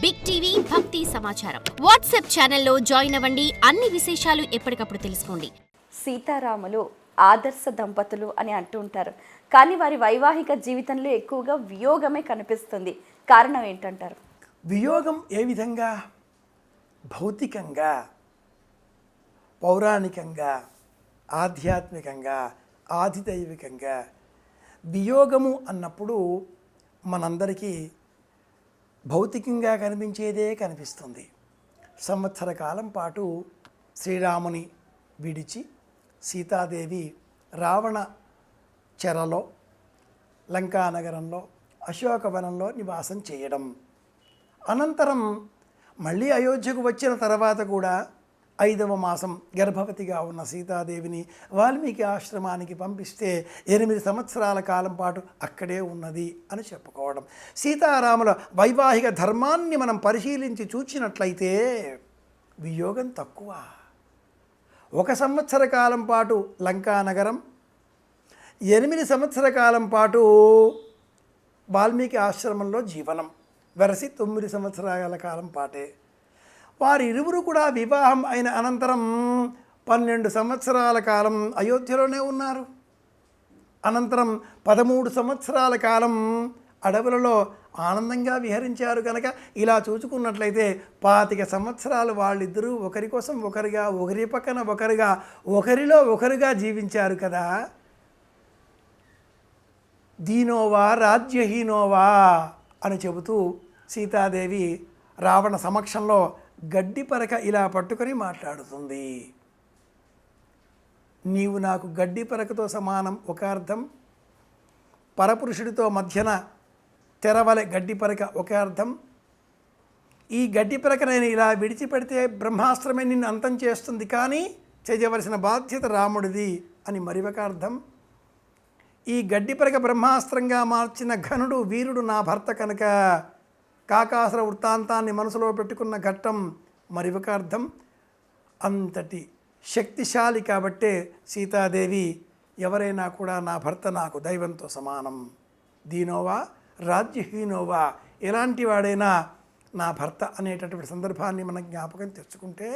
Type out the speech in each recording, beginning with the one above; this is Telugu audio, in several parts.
బిగ్ టీవీ భక్తి సమాచారం వాట్సాప్ ఛానల్లో జాయిన్ అవ్వండి. అన్ని విశేషాలు ఎప్పటికప్పుడు తెలుసుకోండి. సీతారాములు ఆదర్శ దంపతులు అని అంటూ ఉంటారు, కానీ వారి వైవాహిక జీవితంలో ఎక్కువగా వియోగమే కనిపిస్తుంది. కారణం ఏంటంటారు? వియోగం ఏ విధంగా? భౌతికంగా, పౌరాణికంగా, ఆధ్యాత్మికంగా, ఆదిదైవికంగా వియోగము అన్నప్పుడు మనందరికీ భౌతికంగా కనిపించేదే కనిపిస్తుంది. సంవత్సర కాలం పాటు శ్రీరాముని విడిచి సీతాదేవి రావణ చెరలో లంకానగరంలో అశోకవనంలో నివాసం చేయడం, అనంతరం మళ్ళీ అయోధ్యకు వచ్చిన తర్వాత కూడా 5వ మాసం గర్భవతిగా ఉన్న సీతాదేవిని వాల్మీకి ఆశ్రమానికి పంపిస్తే 8 సంవత్సరాల కాలం పాటు అక్కడే ఉన్నది అని చెప్పుకోవడం. సీతారాముల వైవాహిక ధర్మాన్ని మనం పరిశీలించి చూచినట్లయితే వియోగం తక్కువ. 1 సంవత్సర కాలం పాటు లంకానగరం, 8 సంవత్సర కాలం పాటు వాల్మీకి ఆశ్రమంలో జీవనం, వెరసి 9 సంవత్సరాల కాలం పాటే. వారిరువురు కూడా వివాహం అయిన అనంతరం 12 సంవత్సరాల కాలం అయోధ్యలోనే ఉన్నారు. అనంతరం 13 సంవత్సరాల కాలం అడవులలో ఆనందంగా విహరించారు. కనుక ఇలా చూసుకున్నట్లయితే 25 సంవత్సరాలు వాళ్ళిద్దరూ ఒకరి కోసం ఒకరిగా, ఒకరి పక్కన ఒకరిగా, ఒకరిలో ఒకరుగా జీవించారు కదా. దీనోవా రాజ్యహీనోవా అని చెబుతూ సీతాదేవి రావణ సమక్షంలో గడ్డి పరక ఇలా పట్టుకొని మాట్లాడుతుంది. నీవు నాకు గడ్డి పరకతో సమానం ఒక అర్థం, పరపురుషుడితో మధ్యన తెరవలె గడ్డి పరక ఒక అర్థం. ఈ గడ్డి పరక నేను ఇలా విడిచిపెడితే బ్రహ్మాస్త్రమే నిన్ను అంతం చేస్తుంది, కానీ చేయవలసిన బాధ్యత రాముడిది అని మరి ఒక అర్థం. ఈ గడ్డి పరక బ్రహ్మాస్త్రంగా మార్చిన ఘనుడు వీరుడు నా భర్త కనుక కాకాసుర వృత్తాంతాన్ని మనసులో పెట్టుకున్న ఘట్టం మరి ఒక అర్థం. అంతటి శక్తిశాలి కాబట్టే సీతాదేవి ఎవరైనా కూడా నా భర్త నాకు దైవంతో సమానం, దీనోవా రాజ్యహీనోవా, ఎలాంటి వాడైనా నా భర్త అనేటటువంటి సందర్భాన్ని మనం జ్ఞాపకం తెచ్చుకుంటే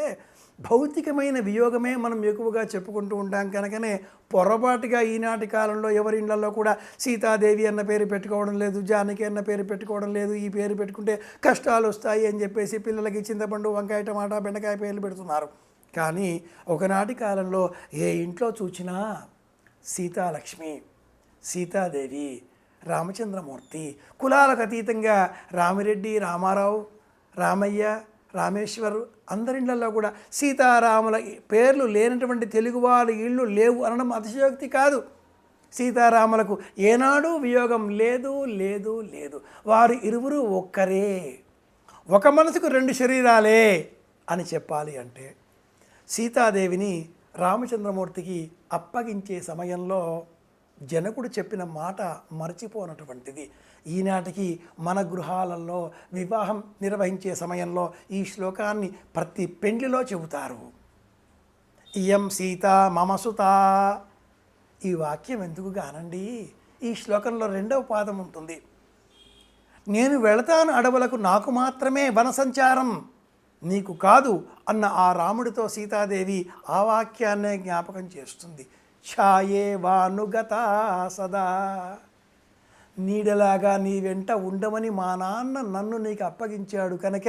భౌతికమైన వియోగమే మనం ఎక్కువగా చెప్పుకుంటూ ఉంటాం. కనుకనే పొరపాటుగా ఈనాటి కాలంలో ఎవరి ఇళ్లలో కూడా సీతాదేవి అన్న పేరు పెట్టుకోవడం లేదు, జానకి అన్న పేరు పెట్టుకోవడం లేదు. ఈ పేరు పెట్టుకుంటే కష్టాలు వస్తాయి అని చెప్పేసి పిల్లలకి చింతపండు, వంకాయ, టమాటా, బెండకాయ పేర్లు పెడుతున్నారు. కానీ ఒకనాటి కాలంలో ఏ ఇంట్లో చూచినా సీతాలక్ష్మి, సీతాదేవి, రామచంద్రమూర్తి, కులాలకు అతీతంగా రామిరెడ్డి, రామారావు, రామయ్య, రామేశ్వర్, అందరిళ్లలో కూడా సీతారాముల పేర్లు లేనటువంటి తెలుగువారి ఇళ్ళు లేవు అనడం అతిశయోక్తి కాదు. సీతారాములకు ఏనాడు వియోగం లేదు లేదు లేదు. వారు ఇరువురు ఒక్కరే, ఒక మనసుకు 2 శరీరాలే అని చెప్పాలి. అంటే సీతాదేవిని రామచంద్రమూర్తికి అప్పగించే సమయంలో జనకుడు చెప్పిన మాట మరచిపోనటువంటిది. ఈనాటికి మన గృహాలలో వివాహం నిర్వహించే సమయంలో ఈ శ్లోకాన్ని ప్రతి పెండ్లిలో చెబుతారు. ఇయం సీత మమ సుత. ఈ వాక్యం ఎందుకు గానండి? ఈ శ్లోకంలో 2వ పాదం ఉంటుంది. నేను వెళతాను అడవులకు, నాకు మాత్రమే వనసంచారం, నీకు కాదు అన్న ఆ రాముడితో సీతాదేవి ఆ వాక్యాన్నే జ్ఞాపకం చేస్తుంది. ఛాయే వానుగత సదా, నీడలాగా నీ వెంట ఉండమని మా నాన్న నన్ను నీకు అప్పగించాడు కనుక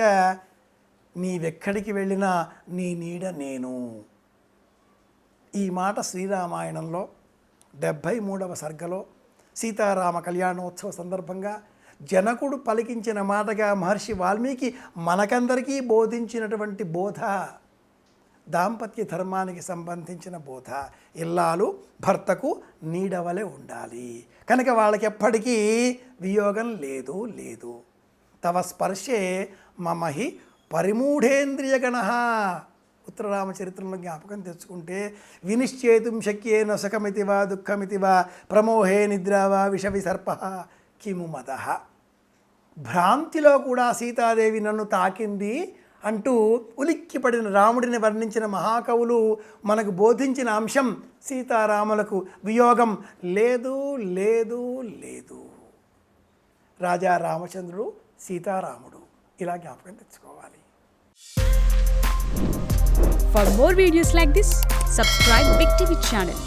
నీవెక్కడికి వెళ్ళినా నీ నీడ నేను. ఈ మాట శ్రీరామాయణంలో 73వ సర్గలో సీతారామ కళ్యాణోత్సవ సందర్భంగా జనకుడు పలికించిన మాటగా మహర్షి వాల్మీకి మనకందరికీ బోధించినటువంటి బోధ, దాంపత్య ధర్మానికి సంబంధించిన బోధ. ఇల్లాలు భర్తకు నీడవలే ఉండాలి కనుక వాళ్ళకి ఎప్పటికీ వియోగం లేదు లేదు. తవ స్పర్శే మమహి పరిమూఢేంద్రియగణ. ఉత్తరరామచరిత్రంలో జ్ఞాపకం తెచ్చుకుంటే వినిశ్చేతుం శక్యేన సుఖమితి వా దుఃఖమితి వా ప్రమోహే నిద్రావా విష విసర్ప కిము మదః. భ్రాంతిలో కూడా సీతాదేవి నన్ను తాకింది అంటూ ఉలిక్కిపడిన రాముడిని వర్ణించిన మహాకవులు మనకు బోధించిన అంశం సీతారాములకు వియోగం లేదు లేదు లేదు. రాజా రామచంద్రుడు, సీతారాముడు ఇలా జ్ఞాపకం తెచ్చుకోవాలి. For more videos like this, subscribe Big TV channel.